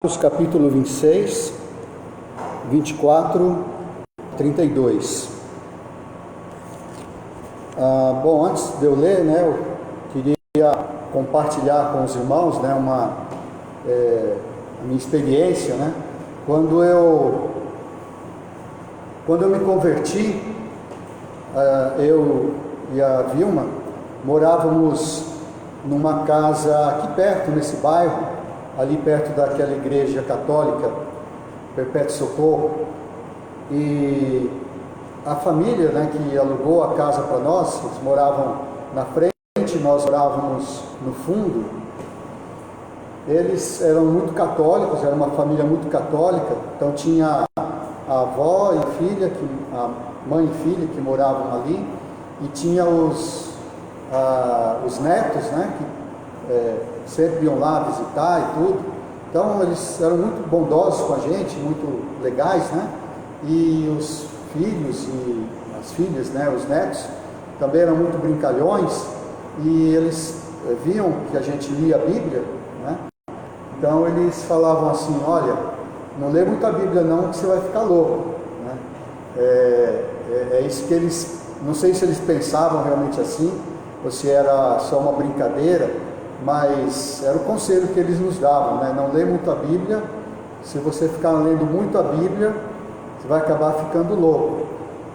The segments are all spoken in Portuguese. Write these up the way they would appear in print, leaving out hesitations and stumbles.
Capítulo 26, 24, 32. Bom, antes de eu ler, eu queria compartilhar com os irmãos, a minha experiência, Quando eu me converti, eu e a Vilma morávamos numa casa aqui perto, nesse bairro, ali perto daquela igreja católica, Perpétuo Socorro, e a família que alugou a casa para nós, eles moravam na frente, nós morávamos no fundo. Eles eram muito católicos, era uma família muito católica, então tinha a avó e filha, a mãe e filha que moravam ali, e tinha os netos, que sempre iam lá visitar e tudo. Então eles eram muito bondosos com a gente, muito legais, E os filhos e as filhas, os netos, também eram muito brincalhões, e eles viam que a gente lia a Bíblia, Então eles falavam assim: olha, não lê muito a Bíblia não, que você vai ficar louco, É isso que eles, não sei se eles pensavam realmente assim, ou se era só uma brincadeira, mas era o conselho que eles nos davam, Não lê muito a Bíblia. Se você ficar lendo muito a Bíblia, você vai acabar ficando louco.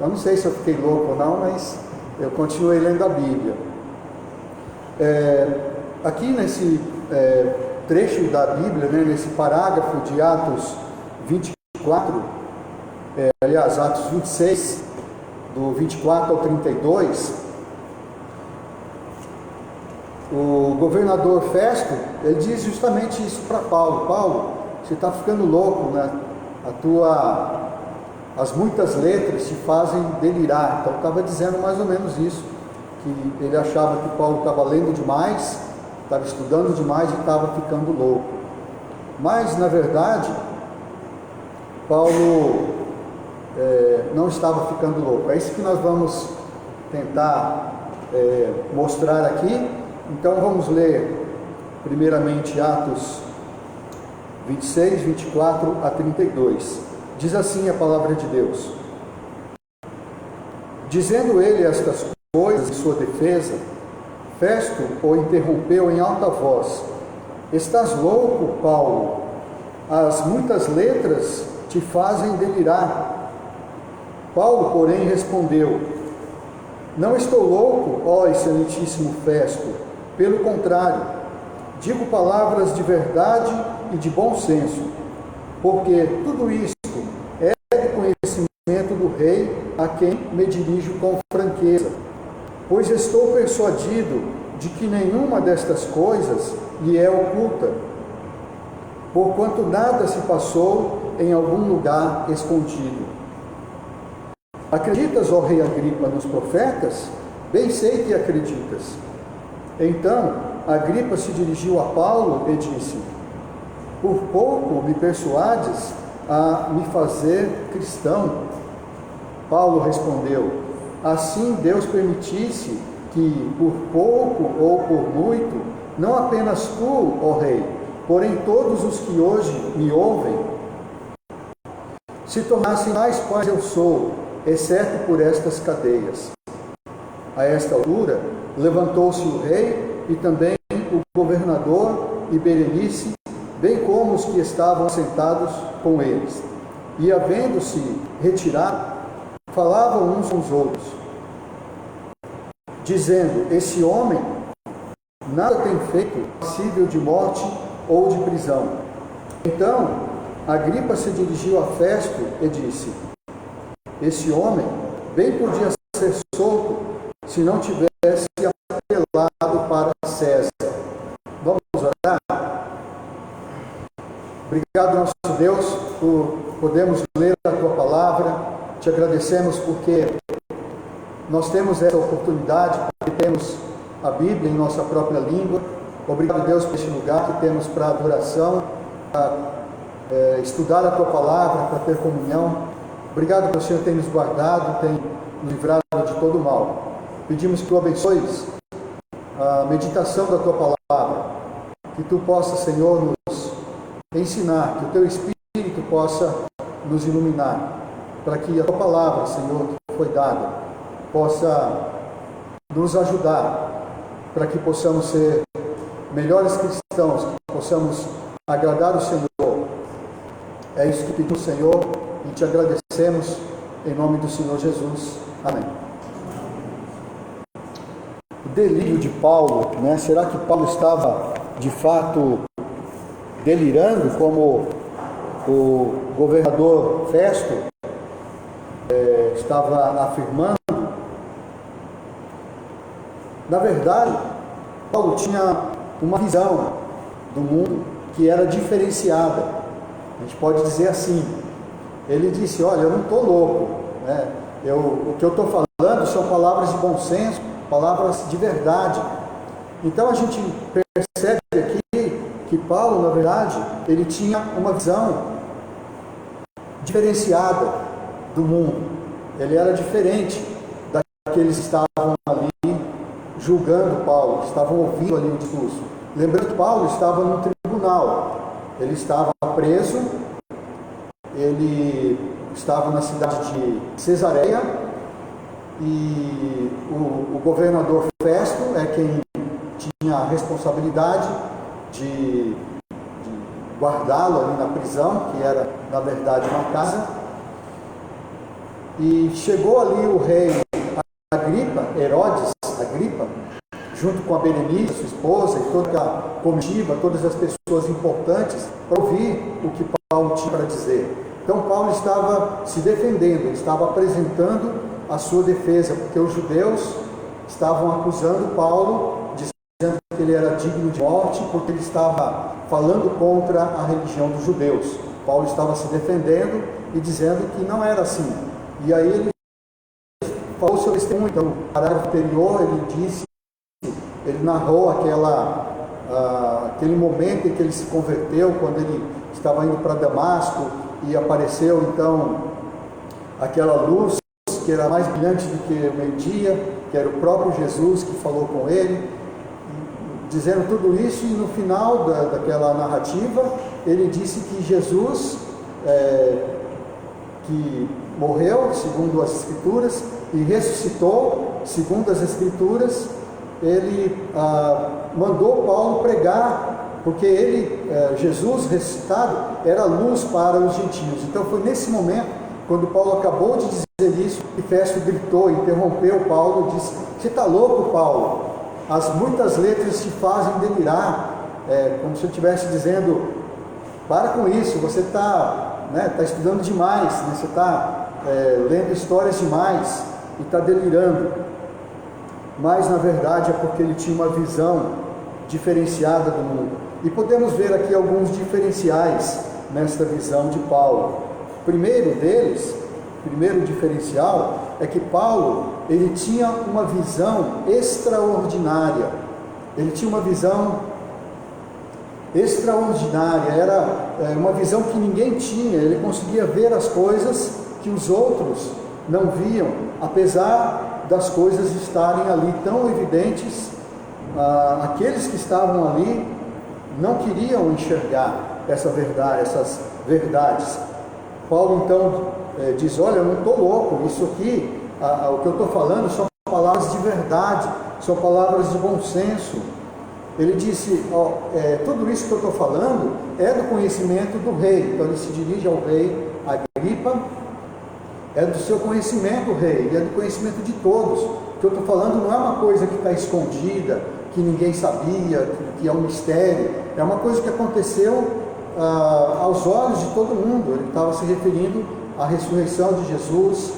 Eu não sei se eu fiquei louco ou não, mas eu continuei lendo a Bíblia. Aqui nesse trecho da Bíblia, nesse parágrafo de Atos 24, aliás, Atos 26, do 24 ao 32, o governador Festo, ele diz justamente isso para Paulo: Paulo, você está ficando louco, as muitas letras te fazem delirar. Então estava dizendo mais ou menos isso, que ele achava que Paulo estava lendo demais, estava estudando demais e estava ficando louco. Mas na verdade, Paulo não estava ficando louco. É isso que nós vamos tentar mostrar aqui. Então vamos ler primeiramente Atos 26, 24 a 32. Diz assim a palavra de Deus: dizendo ele estas coisas em sua defesa, Festo o interrompeu em alta voz: estás louco, Paulo? As muitas letras te fazem delirar. Paulo, porém, respondeu: não estou louco, ó excelentíssimo Festo. Pelo contrário, digo palavras de verdade e de bom senso, porque tudo isto é do conhecimento do rei, a quem me dirijo com franqueza, pois estou persuadido de que nenhuma destas coisas lhe é oculta, porquanto nada se passou em algum lugar escondido. Acreditas, ó rei Agripa, nos profetas? Bem sei que acreditas. Então Agripa se dirigiu a Paulo e disse: por pouco me persuades a me fazer cristão. Paulo respondeu: assim Deus permitisse que por pouco ou por muito, não apenas tu, ó rei, porém todos os que hoje me ouvem, se tornassem tais quais eu sou, exceto por estas cadeias. A esta altura, levantou-se o rei e também o governador e Berenice, bem como os que estavam sentados com eles. E, havendo-se retirado, falavam uns com os outros, dizendo: esse homem nada tem feito passível de morte ou de prisão. Então Agripa se dirigiu a Festo e disse: esse homem bem podia ser solto se não tivesse apelado para César. Vamos orar? Obrigado, nosso Deus, por podermos ler a Tua Palavra. Te agradecemos porque nós temos essa oportunidade, porque temos a Bíblia em nossa própria língua. Obrigado, Deus, por este lugar que temos para adoração, para estudar a Tua Palavra, para ter comunhão. Obrigado porque o Senhor tem nos guardado, tem nos livrado de todo o mal. Pedimos que Tu abençoes a meditação da Tua Palavra, que Tu possa, Senhor, nos ensinar, que o Teu Espírito possa nos iluminar, para que a Tua palavra, Senhor, que foi dada, possa nos ajudar, para que possamos ser melhores cristãos, que possamos agradar o Senhor. É isso que pedimos, Senhor, e te agradecemos em nome do Senhor Jesus. Amém. O delírio de Paulo, né? Será que Paulo estava de fato delirando, como o governador Festo estava afirmando? Na verdade, Paulo tinha uma visão do mundo que era diferenciada. A gente pode dizer assim. Ele disse: olha, eu não estou louco, né? O que eu estou falando são palavras de bom senso, palavras de verdade. Então a gente percebe aqui que Paulo, na verdade, ele tinha uma visão diferenciada do mundo. Ele era diferente daqueles que estavam ali julgando Paulo, que estavam ouvindo ali o discurso. Lembrando que Paulo estava no tribunal, ele estava preso, ele estava na cidade de Cesareia, e o governador Festo é quem tinha a responsabilidade de guardá-lo ali na prisão, que era na verdade uma casa. E chegou ali o rei Agripa, Herodes Agripa, junto com a Berenice, sua esposa, e toda a comitiva, todas as pessoas importantes, para ouvir o que Paulo tinha para dizer. Então Paulo estava se defendendo, ele estava apresentando a sua defesa, porque os judeus estavam acusando Paulo, dizendo que ele era digno de morte, porque ele estava falando contra a religião dos judeus. Paulo estava se defendendo e dizendo que não era assim. E aí ele falou seu testemunho. Então, no parágrafo anterior, ele narrou aquele momento em que ele se converteu, quando ele estava indo para Damasco, e apareceu então aquela luz que era mais brilhante do que o meio-dia, que era o próprio Jesus que falou com ele, dizendo tudo isso. E no final daquela narrativa, ele disse que Jesus, que morreu, segundo as Escrituras, e ressuscitou, segundo as Escrituras, ele mandou Paulo pregar, porque Jesus ressuscitado, era luz para os gentios. Então foi nesse momento, quando Paulo acabou de dizer isso, que Festo gritou, interrompeu Paulo e disse: você está louco, Paulo? As muitas letras te fazem delirar. Como se eu estivesse dizendo: para com isso, você está estudando demais, né? Você está lendo histórias demais e está delirando. Mas na verdade é porque ele tinha uma visão diferenciada do mundo. E podemos ver aqui alguns diferenciais nesta visão de Paulo. O primeiro diferencial é que Paulo, ele tinha uma visão extraordinária. Ele tinha uma visão extraordinária, era uma visão que ninguém tinha. Ele conseguia ver as coisas que os outros não viam, apesar das coisas estarem ali tão evidentes. Aqueles que estavam ali não queriam enxergar essas verdades. Paulo então diz: olha, eu não estou louco, isso aqui, o que eu estou falando são palavras de verdade, são palavras de bom senso. Ele disse: tudo isso que eu estou falando é do conhecimento do rei. Então ele se dirige ao rei Agripa: é do seu conhecimento, rei, e é do conhecimento de todos. O que eu estou falando não é uma coisa que está escondida, que ninguém sabia, que é um mistério. É uma coisa que aconteceu aos olhos de todo mundo. Ele estava se referindo à ressurreição de Jesus,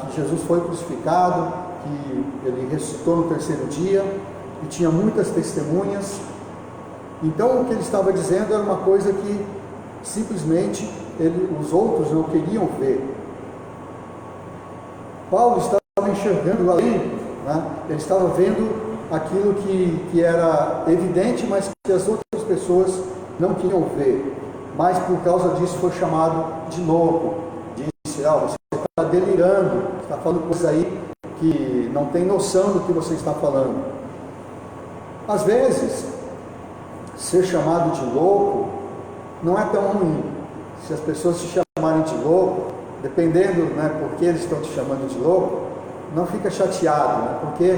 que Jesus foi crucificado, que ele ressuscitou no terceiro dia, e tinha muitas testemunhas. Então o que ele estava dizendo era uma coisa que simplesmente os outros não queriam ver. Paulo estava enxergando além, né? Ele estava vendo aquilo que era evidente, mas que as outras pessoas não queriam ver. Mas por causa disso foi chamado de louco. Disse: você está delirando, está falando coisa aí que não tem noção do que você está falando. Às vezes, ser chamado de louco não é tão ruim. Se as pessoas te chamarem de louco, dependendo, né, por que eles estão te chamando de louco, não fica chateado, né, porque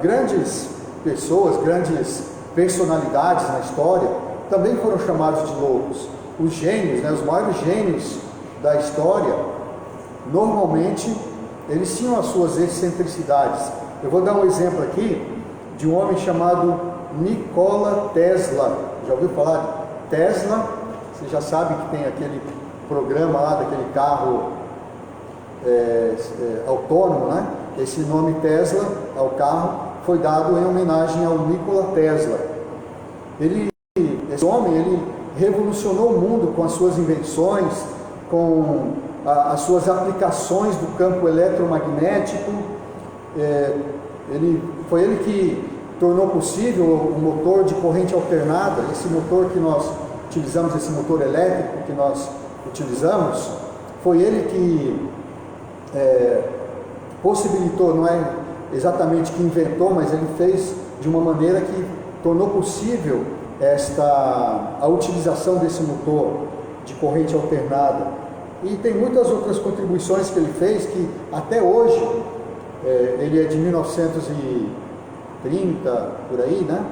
grandes pessoas, grandes personalidades na história também foram chamados de loucos. Os gênios, né, os maiores gênios da história, normalmente eles tinham as suas excentricidades. Eu vou dar um exemplo aqui de um homem chamado Nikola Tesla. Já ouviu falar de Tesla? Você já sabe que tem aquele programa lá daquele carro autônomo, né? Esse nome Tesla ao carro foi dado em homenagem ao Nikola Tesla. Esse homem, ele revolucionou o mundo com as suas invenções, com as suas aplicações do campo eletromagnético. Foi ele que tornou possível o motor de corrente alternada, esse motor que nós utilizamos, esse motor elétrico que nós utilizamos, foi ele que possibilitou, não é exatamente que inventou, mas ele fez de uma maneira que tornou possível a utilização desse motor de corrente alternada. E tem muitas outras contribuições que ele fez que até hoje, ele é de 1930, por aí, né?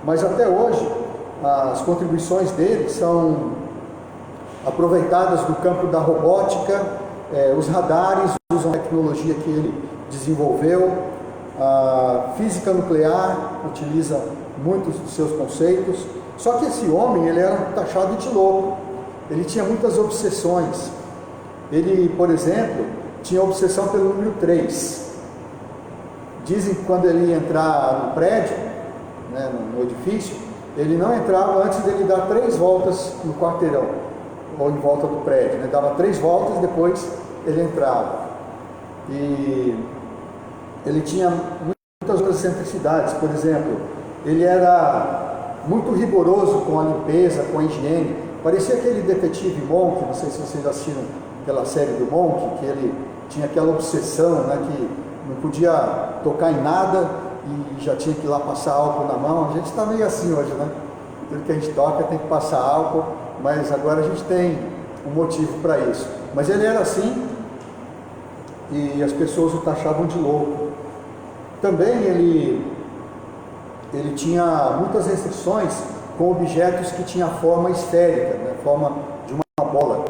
Mas até hoje as contribuições dele são aproveitadas no campo da robótica. Os radares usam a tecnologia que ele desenvolveu, a física nuclear utiliza muitos dos seus conceitos. Só que esse homem, ele era taxado de louco, ele tinha muitas obsessões. Ele, por exemplo, tinha obsessão pelo número 3. Dizem que quando ele ia entrar no prédio, né, no edifício, ele não entrava antes dele dar 3 voltas no quarteirão, ou em volta do prédio, né? Dava 3 voltas, depois ele entrava. E ele tinha muitas outras excentricidades. Por exemplo, ele era muito rigoroso com a limpeza, com a higiene. Parecia aquele detetive Monk, não sei se vocês assistiram aquela série do Monk, que ele tinha aquela obsessão, né, que não podia tocar em nada e já tinha que ir lá passar álcool na mão. A gente está meio assim hoje, né? Tudo que a gente toca tem que passar álcool, mas agora a gente tem um motivo para isso. Mas ele era assim e as pessoas o taxavam de louco. Também ele tinha muitas restrições com objetos que tinham forma esférica, né, forma de uma bola.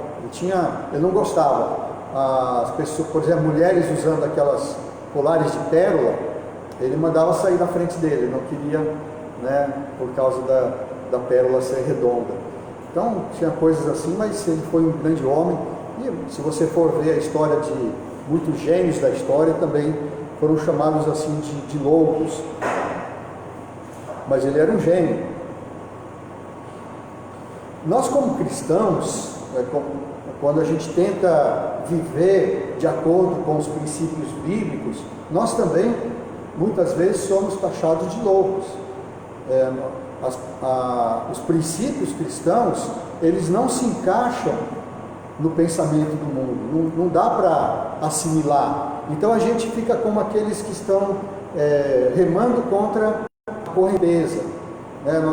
Ele não gostava. As pessoas, por exemplo, mulheres usando aquelas colares de pérola, ele mandava sair da frente dele, ele não queria, né, por causa da pérola ser redonda. Então tinha coisas assim, mas ele foi um grande homem. E se você for ver a história de muitos gênios da história, também foram chamados assim de loucos. Mas ele era um gênio. Nós, como cristãos, quando a gente tenta viver de acordo com os princípios bíblicos, nós também, muitas vezes, somos taxados de loucos. Os princípios cristãos, eles não se encaixam no pensamento do mundo, não dá para assimilar. Então a gente fica como aqueles que estão remando contra a correnteza, né?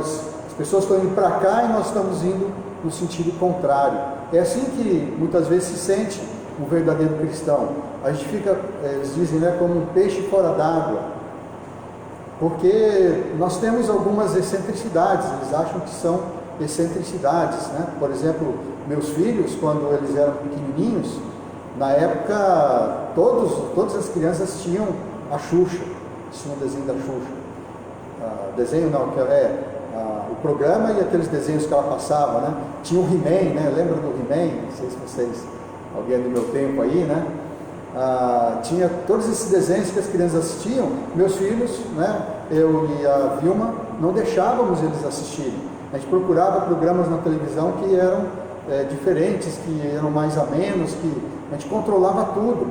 As pessoas estão indo para cá e nós estamos indo no sentido contrário. É assim que muitas vezes se sente um verdadeiro cristão. A gente fica, eles dizem, né, como um peixe fora d'água, porque nós temos algumas excentricidades. Eles acham que são excentricidades, né? Por exemplo, meus filhos, quando eles eram pequenininhos, na época todas as crianças assistiam a Xuxa, assistiam o desenho da Xuxa. Desenho não, o programa e aqueles desenhos que ela passava, né? Tinha o He-Man, né? Lembra do He-Man? Não sei se vocês, alguém do meu tempo aí, né? Tinha todos esses desenhos que as crianças assistiam. Meus filhos, né? Eu e a Vilma, não deixávamos eles assistirem. A gente procurava programas na televisão que eram diferentes, que eram mais amenos, que a gente controlava tudo.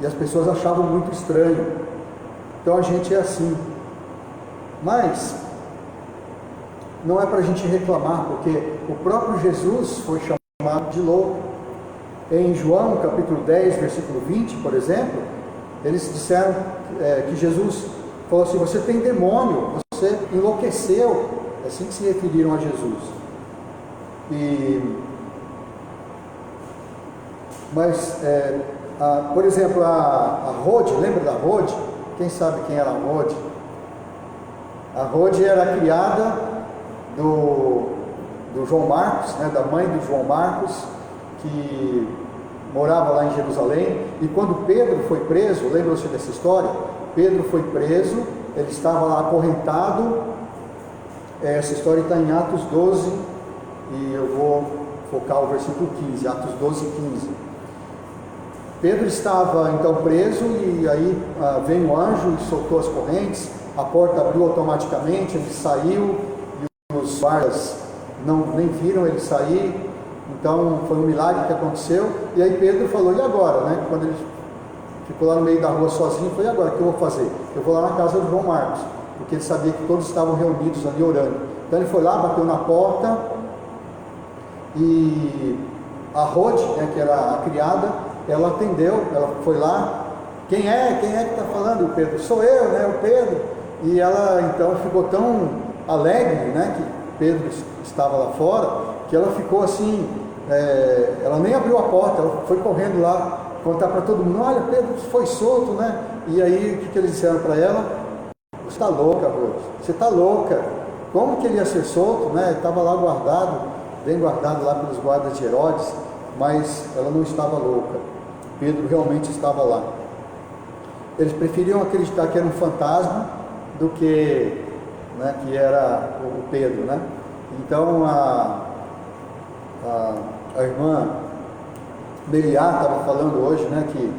E as pessoas achavam muito estranho. Então a gente é assim. Mas não é para a gente reclamar, porque o próprio Jesus foi chamado de louco. Em João capítulo 10, versículo 20, por exemplo, eles disseram que Jesus falou assim: você tem demônio, você enlouqueceu. É assim que se referiram a Jesus. Mas, por exemplo, a Rode, lembra da Rode? Quem sabe quem era a Rode? A Rode era a criada do João Marcos, né, da mãe do João Marcos, que morava lá em Jerusalém. E quando Pedro foi preso, lembram-se dessa história? Pedro foi preso, ele estava lá acorrentado. Essa história está em Atos 12, e eu vou focar o versículo 15, Atos 12, 15. Pedro estava então preso, e aí veio um anjo e soltou as correntes, a porta abriu automaticamente, ele saiu, e os guardas nem viram ele sair. Então foi um milagre que aconteceu. E aí Pedro falou, e agora, né? Quando ele ficou lá no meio da rua sozinho, falou, e agora, o que eu vou fazer? Eu vou lá na casa do João Marcos, porque ele sabia que todos estavam reunidos ali orando. Então ele foi lá, bateu na porta, e a Rode, né, que era a criada, ela atendeu, ela foi lá, quem é que está falando? O Pedro, sou eu, né, o Pedro. E ela então ficou tão alegre, né, que Pedro estava lá fora, que ela ficou assim, ela nem abriu a porta, ela foi correndo lá contar para todo mundo, olha, Pedro foi solto, né? E aí o que eles disseram para ela? Você está louca, Rose, você está louca, como que ele ia ser solto, né? Ele estava lá guardado, bem guardado lá pelos guardas de Herodes, mas ela não estava louca, Pedro realmente estava lá. Eles preferiam acreditar que era um fantasma do que, né, que era o Pedro, né? Então a irmã Meliá estava falando hoje, né, que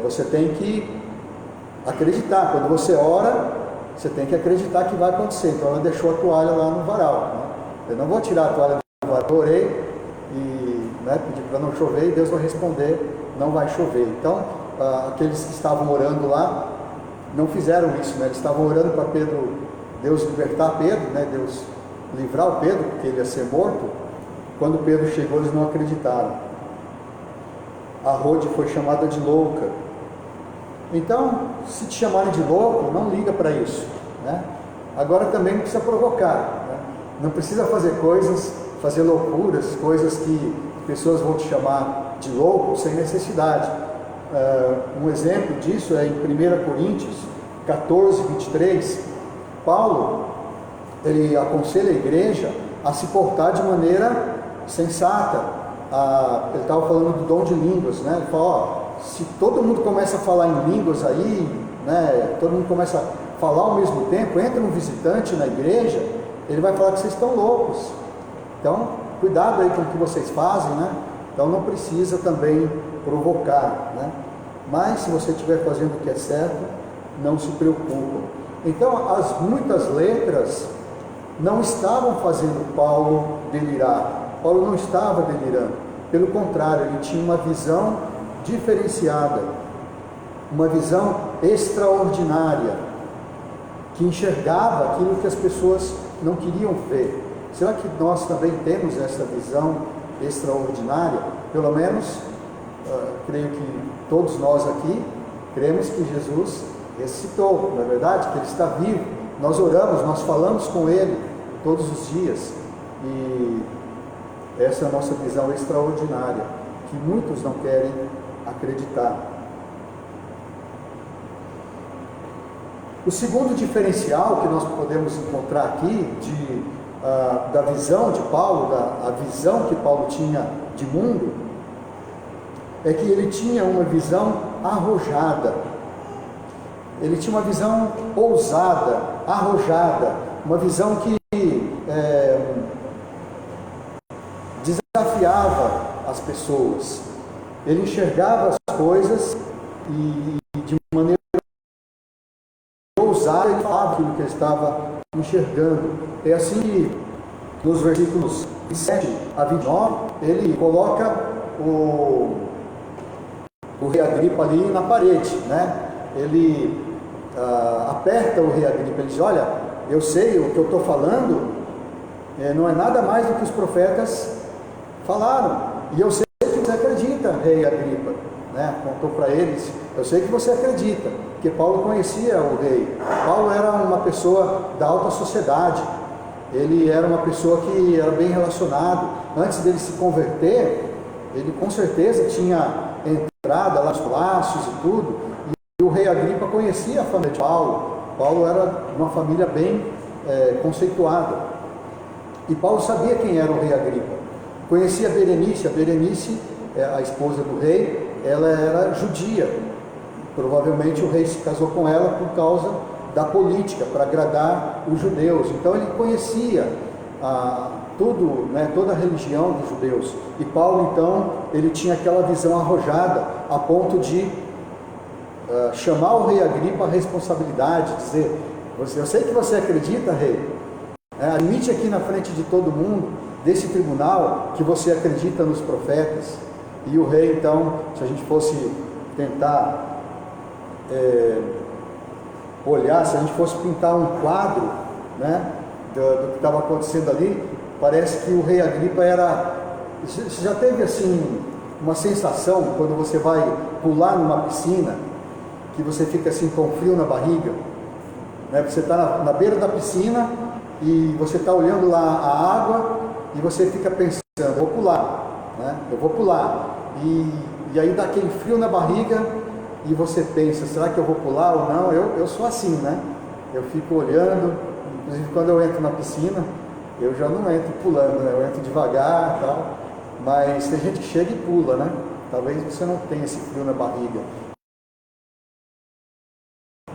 você tem que acreditar, quando você ora, você tem que acreditar que vai acontecer. Então ela deixou a toalha lá no varal, né? Eu não vou tirar a toalha do varal, eu orei e, né, pedi para não chover, e Deus vai responder, não vai chover. Então aqueles que estavam orando lá não fizeram isso, né? Eles estavam orando para Deus libertar Pedro, né? Deus livrar o Pedro, porque ele ia ser morto. Quando Pedro chegou, eles não acreditaram. A Rode foi chamada de louca. Então, se te chamarem de louco, não liga para isso, né? Agora também não precisa provocar, né? Não precisa fazer coisas, fazer loucuras, coisas que pessoas vão te chamar de louco sem necessidade. Um exemplo disso é em 1 Coríntios 14, 23. Paulo, ele aconselha a igreja a se portar de maneira sensata. Ele estava falando do dom de línguas, né? Ele fala, se todo mundo começa a falar em línguas aí, né, todo mundo começa a falar ao mesmo tempo, entra um visitante na igreja, ele vai falar que vocês estão loucos. Então, cuidado aí com o que vocês fazem, né? Então não precisa também provocar, né? Mas se você estiver fazendo o que é certo, não se preocupa. Então, as muitas letras não estavam fazendo Paulo delirar. Paulo não estava delirando. Pelo contrário, ele tinha uma visão diferenciada, uma visão extraordinária, que enxergava aquilo que as pessoas não queriam ver. Será que nós também temos essa visão extraordinária? Pelo menos, creio que todos nós aqui cremos que Jesus ressuscitou, não é verdade? Que Ele está vivo. Nós oramos, nós falamos com Ele todos os dias, e essa é a nossa visão extraordinária, que muitos não querem acreditar. O segundo diferencial que nós podemos encontrar aqui da visão de Paulo, a visão que Paulo tinha de mundo, é que ele tinha uma visão arrojada. Ele tinha uma visão ousada, arrojada, uma visão que desafiava as pessoas. Ele enxergava as coisas e de maneira ousada ele falava aquilo que ele estava enxergando. É assim que nos versículos 7 a 29 ele coloca o rei Agripa ali na parede, né? Ele aperta o rei Agripa, ele diz, olha, eu sei o que eu estou falando, não é nada mais do que os profetas falaram, e eu sei que você acredita, rei Agripa, né? Contou para eles, eu sei que você acredita, porque Paulo conhecia o rei. Paulo era uma pessoa da alta sociedade, ele era uma pessoa que era bem relacionado, antes dele se converter, ele com certeza tinha entrada lá nos palácios e tudo, e o rei Agripa conhecia a família de Paulo. Paulo era uma família bem conceituada, e Paulo sabia quem era o rei Agripa. Conhecia Berenice. A Berenice, a esposa do rei, ela era judia. Provavelmente o rei se casou com ela por causa da política, para agradar os judeus. Então ele conhecia tudo, né, toda a religião dos judeus. E Paulo, então, ele tinha aquela visão arrojada, a ponto de chamar o rei Agripa à responsabilidade, dizer: eu sei que você acredita, rei, admite aqui na frente de todo mundo, desse tribunal, que você acredita nos profetas. E o rei, então, se a gente fosse tentar olhar, se a gente fosse pintar um quadro, né, do que estava acontecendo ali, parece que o rei Agripa era... Você já teve assim uma sensação quando você vai pular numa piscina, que você fica assim com frio na barriga, né? Você está na beira da piscina e você está olhando lá a água e você fica pensando: eu vou pular, né? Eu vou pular, e aí dá aquele frio na barriga e você pensa: será que eu vou pular ou não? Eu sou assim, né? Eu fico olhando. Inclusive quando eu entro na piscina, eu já não entro pulando, né? Eu entro devagar e tal, mas tem gente que chega e pula, né? Talvez você não tenha esse frio na barriga,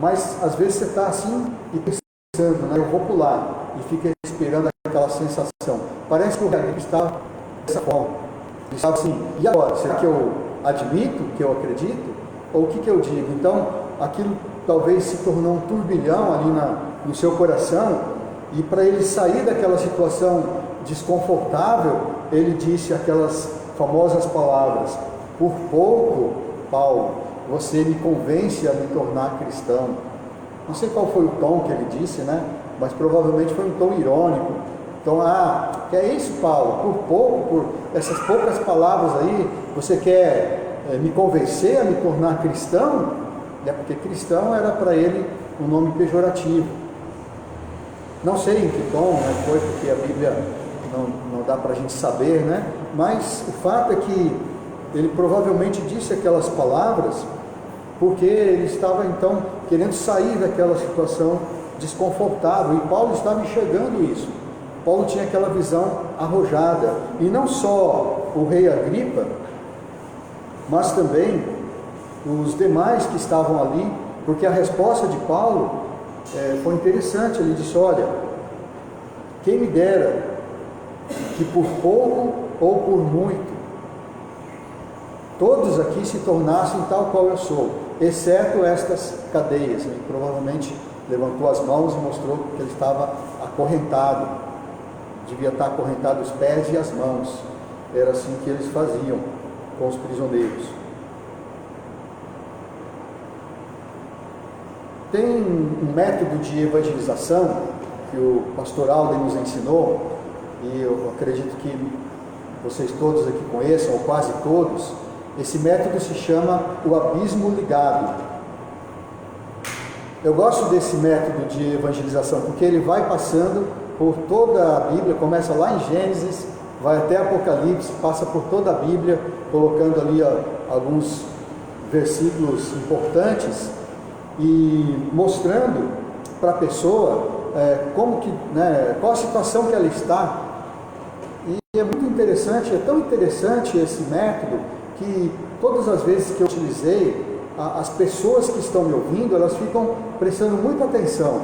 mas às vezes você está assim e pensando, né? Eu vou pular, e fica esperando aquela sensação. Parece que o rei estava dessa forma. Ele estava assim: e agora? Será que eu admito, que eu acredito? Ou o que eu digo? Então aquilo talvez se tornou um turbilhão ali no seu coração, e para ele sair daquela situação desconfortável, ele disse aquelas famosas palavras: por pouco, Paulo, você me convence a me tornar cristão. Não sei qual foi o tom que ele disse, né? Mas provavelmente foi um tom irônico. Então, que é isso, Paulo? Por pouco, por essas poucas palavras aí, você quer me convencer a me tornar cristão? Porque cristão era para ele um nome pejorativo. Não sei em que tom, né, foi, porque a Bíblia não dá para a gente saber, né? Mas o fato é que ele provavelmente disse aquelas palavras porque ele estava então querendo sair daquela situação desconfortável, e Paulo estava enxergando isso. Paulo tinha aquela visão arrojada, e não só o rei Agripa, mas também os demais que estavam ali, porque a resposta de Paulo foi interessante. Ele disse: olha, quem me dera que por pouco ou por muito, todos aqui se tornassem tal qual eu sou, exceto estas cadeias. Ele provavelmente levantou as mãos e mostrou que ele estava acorrentado, devia estar acorrentado os pés e as mãos. Era assim que eles faziam com os prisioneiros. Tem um método de evangelização que o pastor Alden nos ensinou, e eu acredito que vocês todos aqui conheçam, ou quase todos. Esse método se chama o abismo ligado. Eu gosto desse método de evangelização, porque ele vai passando por toda a Bíblia, começa lá em Gênesis, vai até Apocalipse, passa por toda a Bíblia, colocando ali alguns versículos importantes, e mostrando para a pessoa qual a situação que ela está. E é muito interessante, é tão interessante esse método, que todas as vezes que eu utilizei, as pessoas que estão me ouvindo, elas ficam prestando muita atenção.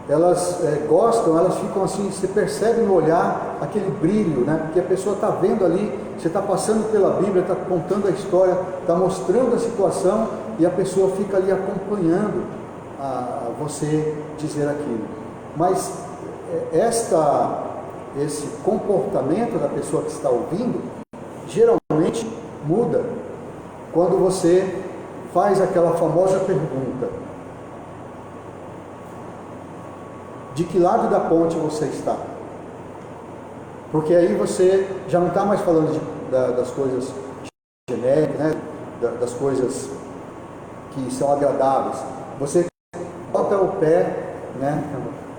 Elas gostam, elas ficam assim, você percebe no olhar aquele brilho, né? Porque a pessoa está vendo ali, você está passando pela Bíblia, está contando a história, está mostrando a situação, e a pessoa fica ali acompanhando você dizer aquilo. Mas esse comportamento da pessoa que está ouvindo geralmente muda quando você faz aquela famosa pergunta: de que lado da ponte você está? Porque aí você já não está mais falando das coisas genéricas, né? Das coisas que são agradáveis. Você bota o pé, né?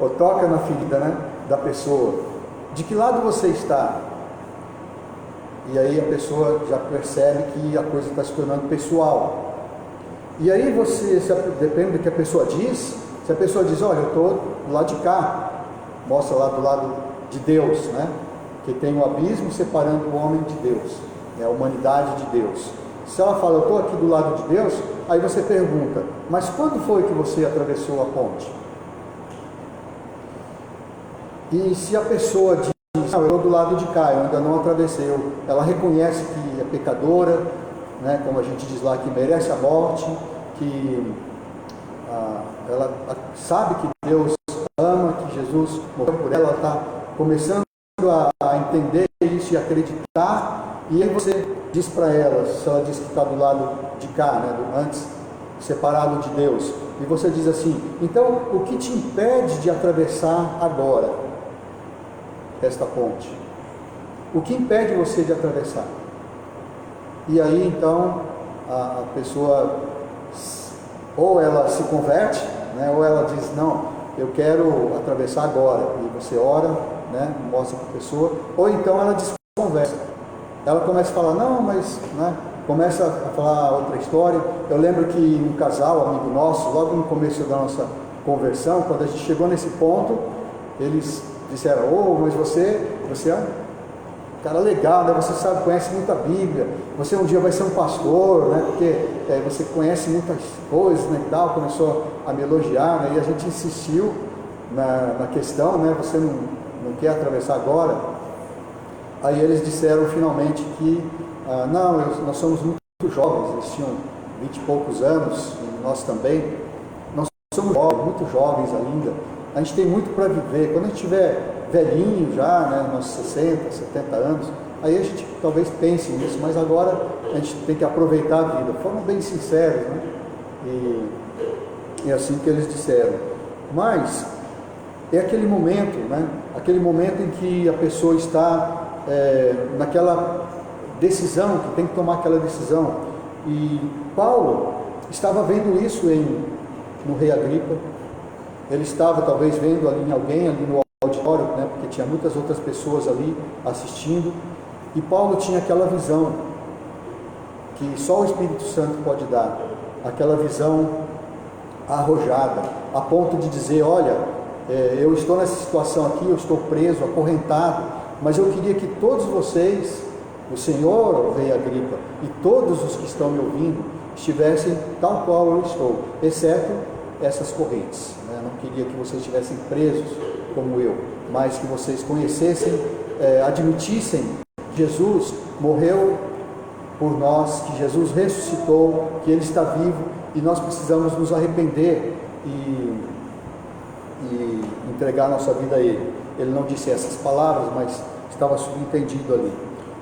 Ou toca na ferida, né? Da pessoa. De que lado você está? E aí a pessoa já percebe que a coisa está se tornando pessoal. E aí você, depende do que a pessoa diz, se a pessoa diz, olha, eu estou do lado de cá, mostra lá do lado de Deus, né? Que tem um abismo separando o homem de Deus, a humanidade de Deus. Se ela fala, eu estou aqui do lado de Deus, aí você pergunta, mas quando foi que você atravessou a ponte? E se a pessoa diz, não, eu estou do lado de cá, eu ainda não atravessei, ela reconhece que é pecadora, né, como a gente diz lá, que merece a morte, que ela sabe que Deus ama, que Jesus morreu por ela, ela está começando a entender isso e acreditar, e aí você diz para ela, se ela diz que está do lado de cá, né, antes separado de Deus, e você diz assim, então o que te impede de atravessar agora esta ponte? O que impede você de atravessar? E aí então a pessoa, ou ela se converte, né, ou ela diz, não, eu quero atravessar agora, e você ora, né, mostra para a pessoa, ou então ela desconversa, ela começa a falar, não, mas, né, começa a falar outra história. Eu lembro que um casal, amigo nosso, logo no começo da nossa conversão, quando a gente chegou nesse ponto, eles disseram, mas você é um cara legal, né? Você sabe, conhece muita Bíblia, você um dia vai ser um pastor, né? Porque você conhece muitas coisas, né, e tal. Começou a me elogiar, né? E a gente insistiu na questão, né? Você não quer atravessar agora? Aí eles disseram finalmente que não, nós somos muito jovens, eles tinham 20 e poucos anos, e nós também, nós somos jovens, muito jovens ainda, a gente tem muito para viver. Quando a gente estiver velhinho já, né, nossos 60, 70 anos, aí a gente talvez pense nisso, mas agora a gente tem que aproveitar a vida. Foram bem sinceros, né? E é assim que eles disseram. Mas é aquele momento, né? Aquele momento em que a pessoa está naquela decisão, que tem que tomar aquela decisão. E Paulo estava vendo isso no rei Agripa. Ele estava talvez vendo ali em alguém, ali no auditório, né, porque tinha muitas outras pessoas ali assistindo, e Paulo tinha aquela visão que só o Espírito Santo pode dar, aquela visão arrojada, a ponto de dizer, olha, eu estou nessa situação aqui, eu estou preso, acorrentado, mas eu queria que todos vocês, o Senhor, o rei Agripa, e todos os que estão me ouvindo, estivessem tal qual eu estou, exceto essas correntes, né? Não queria que vocês estivessem presos como eu, mas que vocês conhecessem, admitissem que Jesus morreu por nós, que Jesus ressuscitou, que Ele está vivo, e nós precisamos nos arrepender e entregar nossa vida a Ele. Ele não disse essas palavras, mas estava subentendido ali.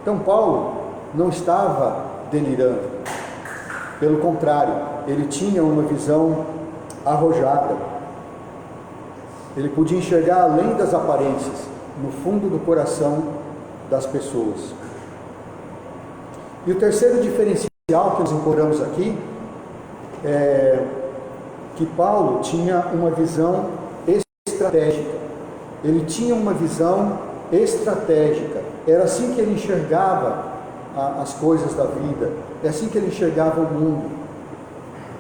Então Paulo não estava delirando, pelo contrário, ele tinha uma visão arrojada. Ele podia enxergar além das aparências, no fundo do coração das pessoas. E o terceiro diferencial que nós encontramos aqui é que Paulo tinha uma visão estratégica. Ele tinha uma visão estratégica. Era assim que ele enxergava as coisas da vida. É assim que ele enxergava o mundo.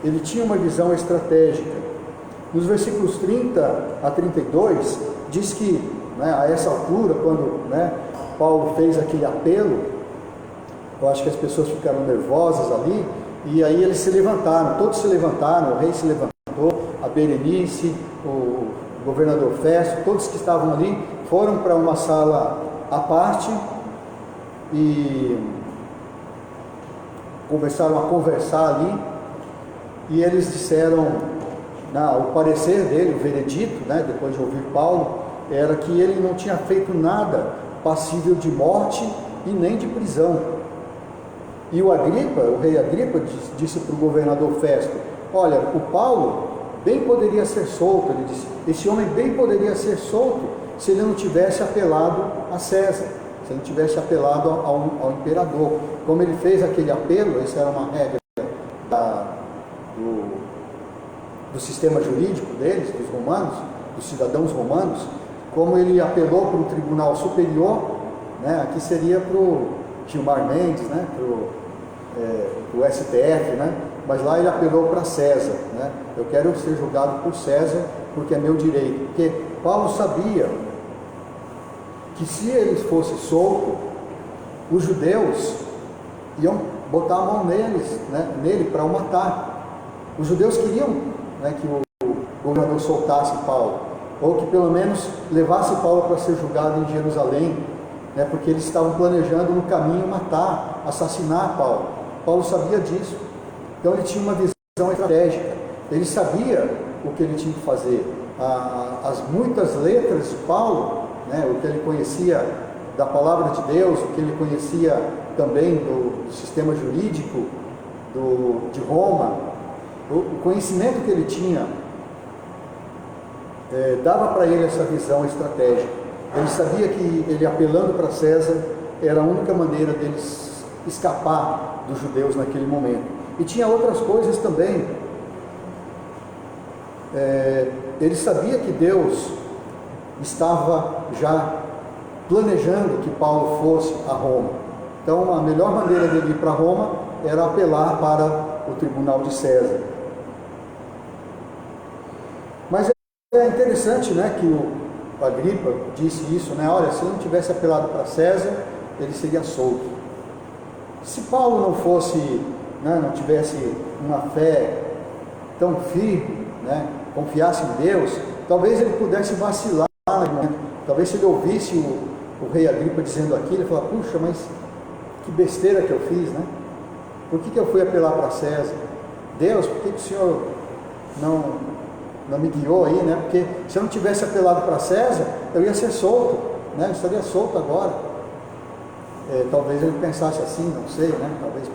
Ele tinha uma visão estratégica. Nos versículos 30 a 32, diz que, né, a essa altura, quando, né, Paulo fez aquele apelo, eu acho que as pessoas ficaram nervosas ali, e aí eles se levantaram, todos se levantaram, o rei se levantou, a Berenice, o governador Festo, todos que estavam ali, foram para uma sala à parte e começaram a conversar ali, e eles disseram, o parecer dele, o veredito, né, depois de ouvir Paulo, era que ele não tinha feito nada passível de morte e nem de prisão. E o rei Agripa, disse para o governador Festo, olha, o Paulo bem poderia ser solto, ele disse, esse homem bem poderia ser solto se ele não tivesse apelado a César, se ele não tivesse apelado ao imperador. Como ele fez aquele apelo, essa era uma regra do sistema jurídico deles, dos romanos, dos cidadãos romanos, como ele apelou para o tribunal superior, né, aqui seria para o Gilmar Mendes, né, para o STF, né, mas lá ele apelou para César, né, eu quero ser julgado por César porque é meu direito, porque Paulo sabia que se ele fosse solto, os judeus iam botar a mão nele para o matar. Os judeus queriam, né, que o governador soltasse Paulo, ou que pelo menos levasse Paulo para ser julgado em Jerusalém, né, porque eles estavam planejando no caminho matar, assassinar Paulo. Paulo sabia disso, então ele tinha uma visão estratégica, ele sabia o que ele tinha que fazer. As muitas letras de Paulo, né, o que ele conhecia da palavra de Deus, o que ele conhecia também do sistema jurídico de Roma, o conhecimento que ele tinha dava para ele essa visão estratégica. Ele sabia que ele apelando para César era a única maneira deles escapar dos judeus naquele momento. E tinha outras coisas também. Ele sabia que Deus estava já planejando que Paulo fosse a Roma. Então a melhor maneira dele ir para Roma era apelar para o tribunal de César. Mas é interessante, né, que o Agripa disse isso, né, olha, se ele não tivesse apelado para César, ele seria solto. Se Paulo não fosse, né, não tivesse uma fé tão firme, né, confiasse em Deus, talvez ele pudesse vacilar, né? Talvez se ele ouvisse o rei Agripa dizendo aquilo, ele falaria, puxa, mas que besteira que eu fiz, né? Por que eu fui apelar para César? Deus, por que o Senhor não me guiou aí, né? Porque se eu não tivesse apelado para César, eu ia ser solto, né? Eu estaria solto agora. Talvez ele pensasse assim, não sei, né? Talvez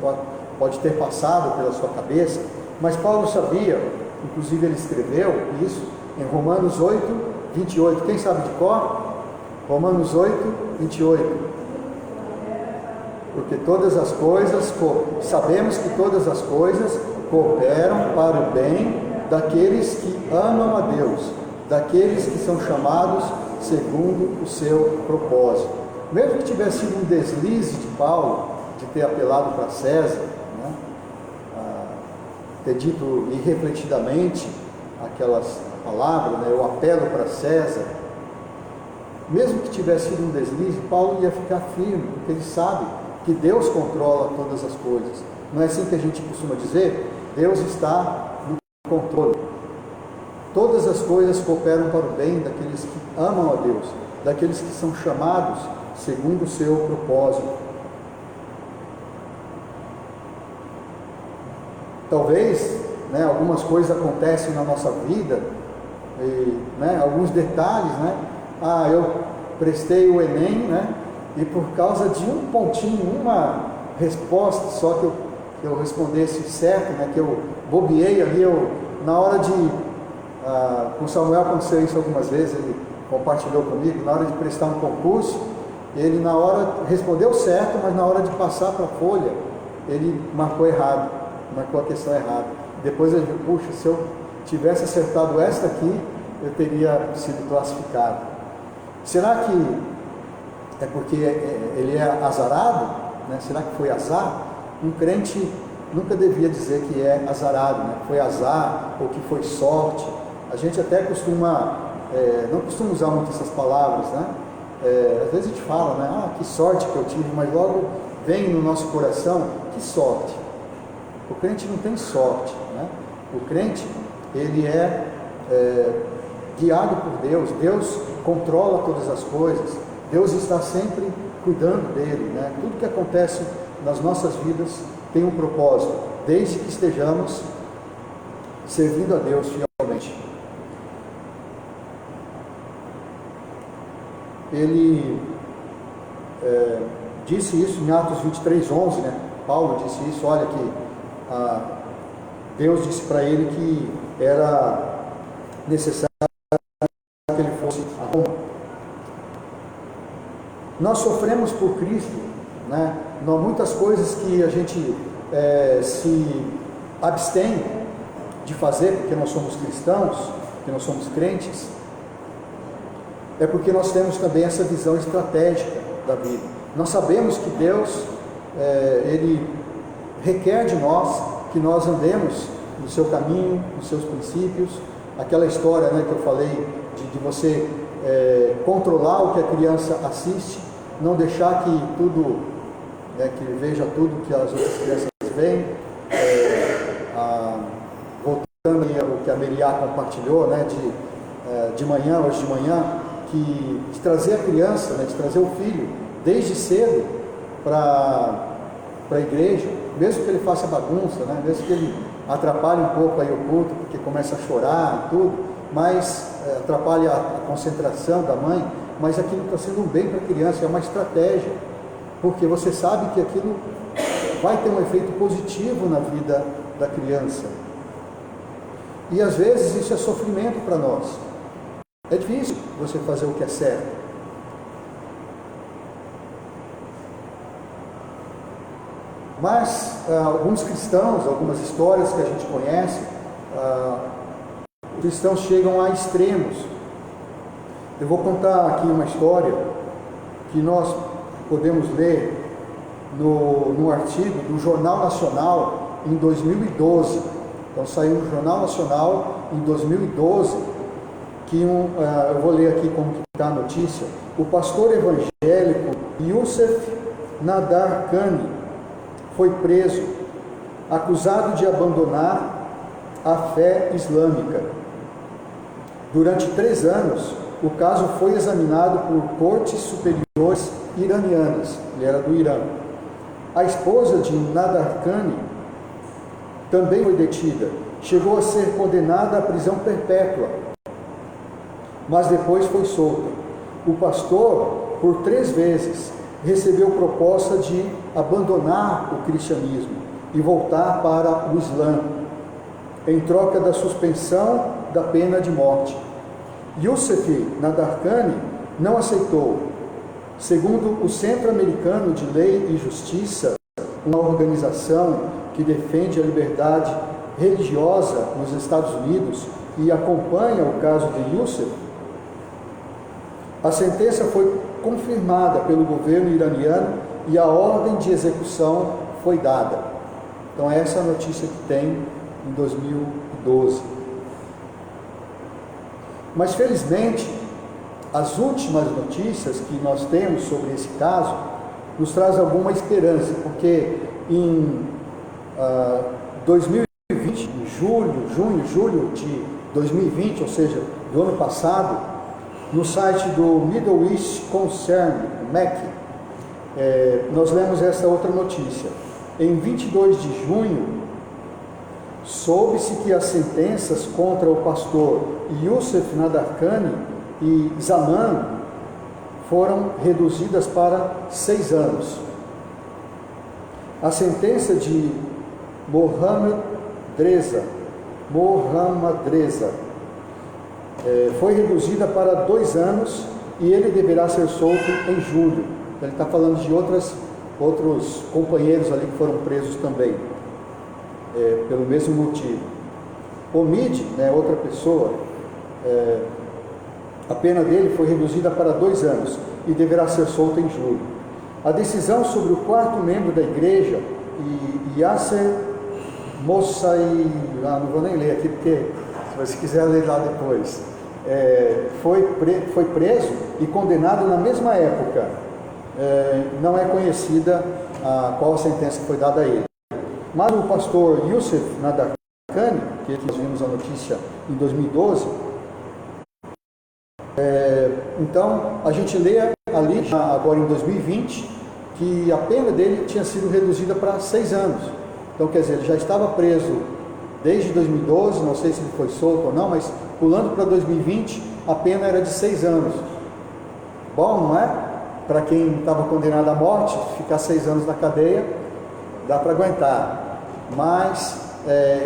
pode ter passado pela sua cabeça, mas Paulo sabia, inclusive ele escreveu isso em Romanos 8, 28. Quem sabe de cor? Romanos 8, 28. Porque todas as coisas, sabemos que todas as coisas cooperam para o bem daqueles que amam a Deus, daqueles que são chamados segundo o seu propósito. Mesmo que tivesse sido um deslize de Paulo, de ter apelado para César, né, ter dito irrefletidamente aquelas palavras, né, eu apelo para César, mesmo que tivesse sido um deslize, Paulo ia ficar firme, porque ele sabe que Deus controla todas as coisas. Não é assim que a gente costuma dizer? Deus está no controle. Todas as coisas cooperam para o bem daqueles que amam a Deus, daqueles que são chamados segundo o seu propósito. Talvez, né, algumas coisas acontecem na nossa vida, né, alguns detalhes, né? Eu prestei o Enem, né? E por causa de um pontinho, uma resposta só que eu respondesse certo, né, que eu bobeei ali, na hora de... com Samuel aconteceu isso algumas vezes, ele compartilhou comigo, na hora de prestar um concurso, ele na hora respondeu certo, mas na hora de passar para a folha, ele marcou errado, marcou a questão errada. Depois ele viu, puxa, se eu tivesse acertado esta aqui, eu teria sido classificado. Será que é porque ele é azarado, né? Será que foi azar? Um crente nunca devia dizer que é azarado, né? Foi azar ou que foi sorte. A gente até costuma, não costuma usar muito essas palavras, né? Às vezes a gente fala, né? Que sorte que eu tive, mas logo vem no nosso coração, que sorte. O crente não tem sorte, né? O crente, ele é guiado por Deus. Deus controla todas as coisas. Deus está sempre cuidando dele, né? Tudo que acontece nas nossas vidas tem um propósito, desde que estejamos servindo a Deus fielmente. Ele disse isso em Atos 23:11, né? Paulo disse isso, olha que Deus disse para ele que era necessário que ele fosse a Roma. Nós sofremos por Cristo, né? Não, muitas coisas que a gente se abstém de fazer, porque nós somos cristãos, porque nós somos crentes, é porque nós temos também essa visão estratégica da vida. Nós sabemos que Deus, Ele requer de nós que nós andemos no seu caminho, nos seus princípios. Aquela história, né, que eu falei de você controlar o que a criança assiste, não deixar que tudo, que ele veja tudo que as outras crianças veem. Voltando ao que a Meriá compartilhou, né, de manhã, hoje de manhã, de trazer a criança, né, de trazer o filho desde cedo para a igreja, mesmo que ele faça bagunça, né, mesmo que ele atrapalhe um pouco aí o culto, porque começa a chorar e tudo, mas atrapalha a concentração da mãe, mas aquilo está sendo um bem para a criança, é uma estratégia, porque você sabe que aquilo vai ter um efeito positivo na vida da criança. E às vezes isso é sofrimento para nós. É difícil você fazer o que é certo. Mas alguns cristãos, algumas histórias que a gente conhece, os cristãos chegam a extremos. Eu vou contar aqui uma história que nós podemos ler no artigo do Jornal Nacional em 2012. Então saiu no Jornal Nacional em 2012, que eu vou ler aqui como que está a notícia. O pastor evangélico Youssef Nadarkhani foi preso, acusado de abandonar a fé islâmica. Durante 3 anos, o caso foi examinado por cortes superiores iranianas. Ele era do Irã. A esposa de Nadarkhani também foi detida. Chegou a ser condenada à prisão perpétua, mas depois foi solta. O pastor, por 3 vezes, recebeu proposta de abandonar o cristianismo e voltar para o Islã, em troca da suspensão da pena de morte. Youssef Nadarkhani não aceitou. Segundo o Centro Americano de Lei e Justiça, uma organização que defende a liberdade religiosa nos Estados Unidos e acompanha o caso de Youssef, a sentença foi confirmada pelo governo iraniano e a ordem de execução foi dada. Então essa é a notícia que tem em 2012. Mas felizmente, as últimas notícias que nós temos sobre esse caso nos traz alguma esperança, porque em 2020, em julho de 2020, ou seja, do ano passado, no site do Middle East Concern, MEC, nós lemos essa outra notícia. Em 22 de junho, soube-se que as sentenças contra o pastor Youssef Nadarkhani e Zaman foram reduzidas para 6 anos. A sentença de Mohammad Reza foi reduzida para 2 anos e ele deverá ser solto em julho. Ele está falando de outros companheiros ali que foram presos também, pelo mesmo motivo. Omid, outra pessoa, a pena dele foi reduzida para 2 anos e deverá ser solto em julho. A decisão sobre o 4º membro da igreja, Yasser Mossai, não vou nem ler aqui porque se você quiser ler lá depois, foi preso e condenado na mesma época. Não é conhecida qual a sentença que foi dada a ele. Mas o pastor Youssef Nadarkhani, que nós vimos a notícia em 2012, então a gente lê ali, agora em 2020, que a pena dele tinha sido reduzida para 6 anos. Então, quer dizer, ele já estava preso desde 2012, não sei se ele foi solto ou não, mas pulando para 2020, a pena era de 6 anos. Bom, não é? Para quem estava condenado à morte, ficar 6 anos na cadeia, dá para aguentar. Mas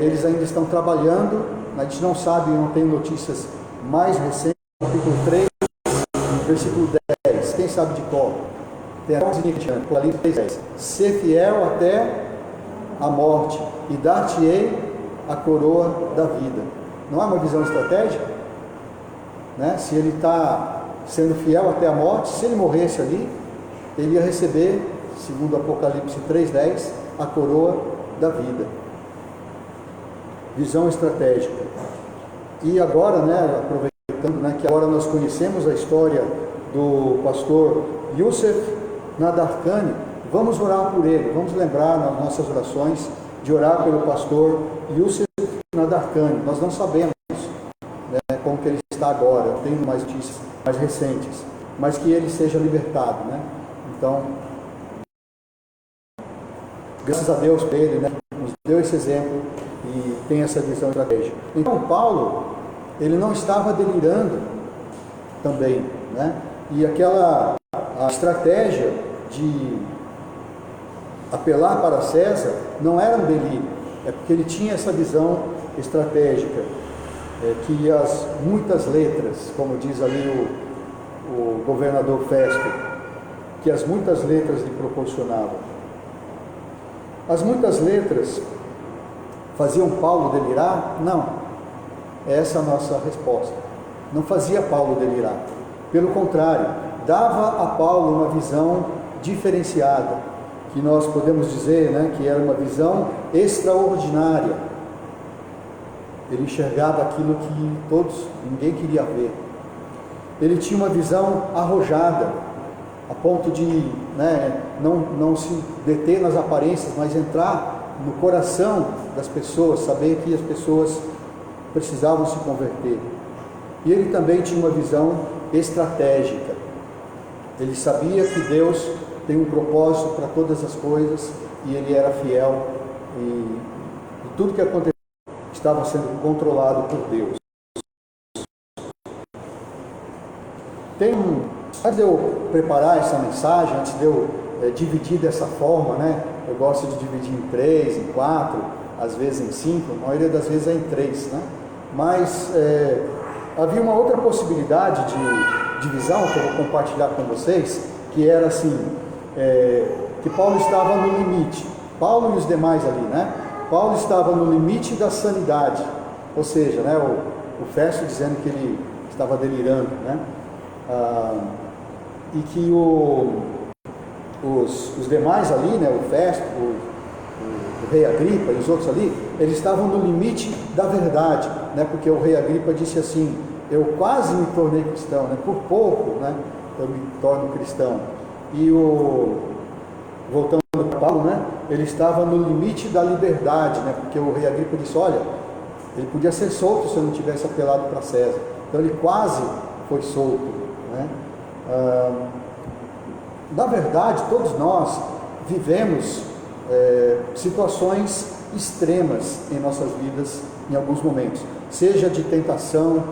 eles ainda estão trabalhando, a gente não sabe, não tem notícias mais recentes, capítulo 3, versículo 10, quem sabe de qual? Tem a Apocalipse 3:10. Ser fiel até a morte, e dar-te-ei a coroa da vida. Não é uma visão estratégica? Né? Se sendo fiel até a morte. Se ele morresse ali, ele ia receber, segundo Apocalipse 3:10, a coroa da vida. Visão estratégica. E agora, né, aproveitando, né, que agora nós conhecemos a história do pastor Youssef Nadarkhani, vamos orar por ele, vamos lembrar nas nossas orações de orar pelo pastor Youssef Nadarkhani. Nós não sabemos, né, como que ele está agora, eu tenho mais notícias mais recentes, mas que ele seja libertado, né? Então, graças a Deus por ele, né, nos deu esse exemplo e tem essa visão estratégica. Então, Paulo, ele não estava delirando também, né? E a estratégia de apelar para César não era um delírio, é porque ele tinha essa visão estratégica, que as muitas letras, como diz ali o governador Festo, que as muitas letras lhe proporcionavam. As muitas letras faziam Paulo delirar? Não. Essa é a nossa resposta. Não fazia Paulo delirar. Pelo contrário, dava a Paulo uma visão diferenciada, que nós podemos dizer, né, que era uma visão extraordinária. Ele enxergava aquilo que ninguém queria ver. Ele tinha uma visão arrojada, a ponto de, né, não se deter nas aparências, mas entrar no coração das pessoas, saber que as pessoas precisavam se converter. E ele também tinha uma visão estratégica. Ele sabia que Deus tem um propósito para todas as coisas e ele era fiel e tudo que acontecia estava sendo controlado por Deus. Antes de eu preparar essa mensagem, antes de eu dividir dessa forma, né? Eu gosto de dividir em 3, em 4, às vezes em 5, a maioria das vezes é em 3, né? Mas havia uma outra possibilidade de divisão que eu vou compartilhar com vocês, que era assim, que Paulo estava no limite, Paulo e os demais ali, né? Paulo estava no limite da sanidade, ou seja, né, o Festo dizendo que ele estava delirando, né? E que os demais ali, né, o Festo, o rei Agripa e os outros ali, eles estavam no limite da verdade, né? Porque o rei Agripa disse assim: eu quase me tornei cristão, né? Por pouco, né, eu me torno cristão. E voltando para Paulo, né, ele estava no limite da liberdade, né? Porque o rei Agripa disse: olha, ele podia ser solto se eu não tivesse apelado para César. Então ele quase foi solto, né? Na verdade, todos nós vivemos situações extremas em nossas vidas em alguns momentos, seja de tentação,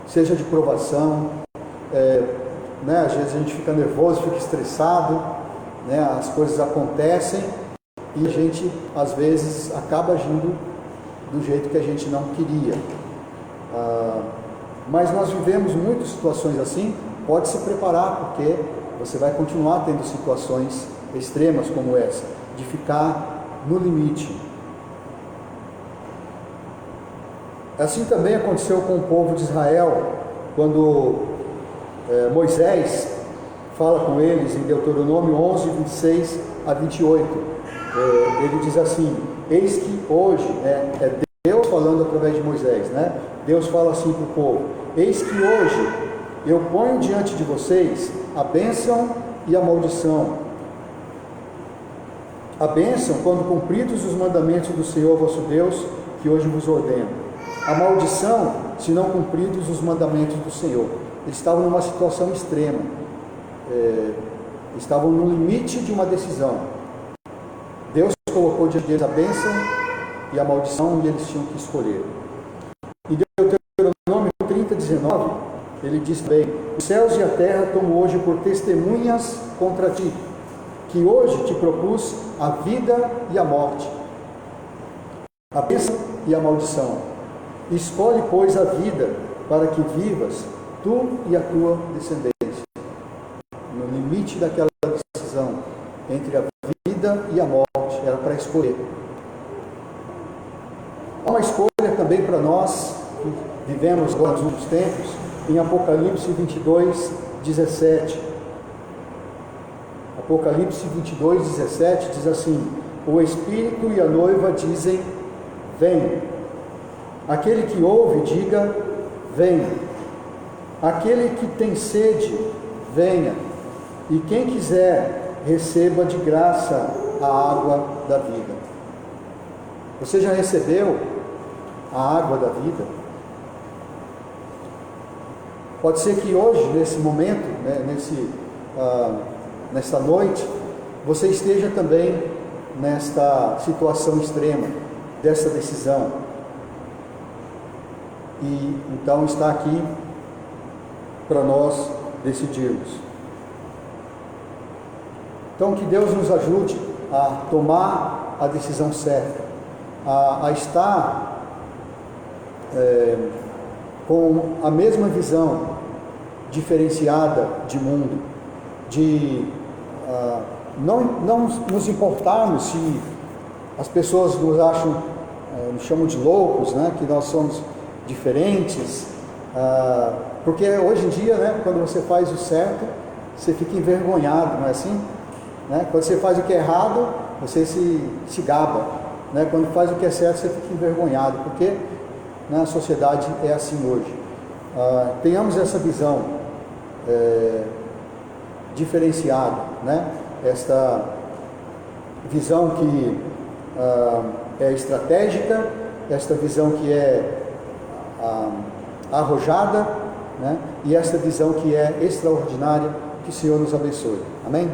seja de provação, né? Às vezes a gente fica nervoso, fica estressado, né? As coisas acontecem e a gente às vezes acaba agindo do jeito que a gente não queria. Mas nós vivemos muitas situações assim. Pode se preparar, porque você vai continuar tendo situações extremas como essa, de ficar no limite. Assim também aconteceu com o povo de Israel, quando Moisés fala com eles em Deuteronômio 11, 26 a 28. Ele diz assim: eis que hoje, é Deus falando através de Moisés, né? Deus fala assim para o povo: eis que hoje eu ponho diante de vocês a bênção e a maldição. A bênção, quando cumpridos os mandamentos do Senhor vosso Deus, que hoje vos ordeno. A maldição, se não cumpridos os mandamentos do Senhor. Eles estavam numa situação extrema. Estavam no limite de uma decisão. Deus colocou diante deles a bênção e a maldição, e eles tinham que escolher. E Deuteronômio 30, 19, ele diz bem: os céus e a terra tomo hoje por testemunhas contra ti, que hoje te propus a vida e a morte, a bênção e a maldição. Escolhe, pois, a vida, para que vivas, tu e a tua descendência. No limite daquela decisão, entre a vida e a morte, era para escolher. Há uma escolha também para nós, que vivemos agora nos últimos tempos, em Apocalipse 22, 17. Apocalipse 22, 17 diz assim: o Espírito e a noiva dizem: vem. Aquele que ouve, diga: vem. Aquele que tem sede, venha. E quem quiser, receba de graça a água da vida. Você já recebeu a água da vida? Pode ser que hoje, nesse momento, né, nesta noite, você esteja também nesta situação extrema, dessa decisão. E então está aqui para nós decidirmos. Então que Deus nos ajude a tomar a decisão certa, a estar com a mesma visão diferenciada de mundo, de não nos importarmos se as pessoas nos chamam de loucos, né, que nós somos diferentes, porque hoje em dia, né, quando você faz o certo, você fica envergonhado, não é assim? Né? Quando você faz o que é errado, você se gaba, né? Quando faz o que é certo, você fica envergonhado, porque, né, a sociedade é assim hoje. Tenhamos essa visão diferenciada, né? Esta visão que é estratégica, esta visão que é arrojada, né? E esta visão que é extraordinária. Que o Senhor nos abençoe. Amém?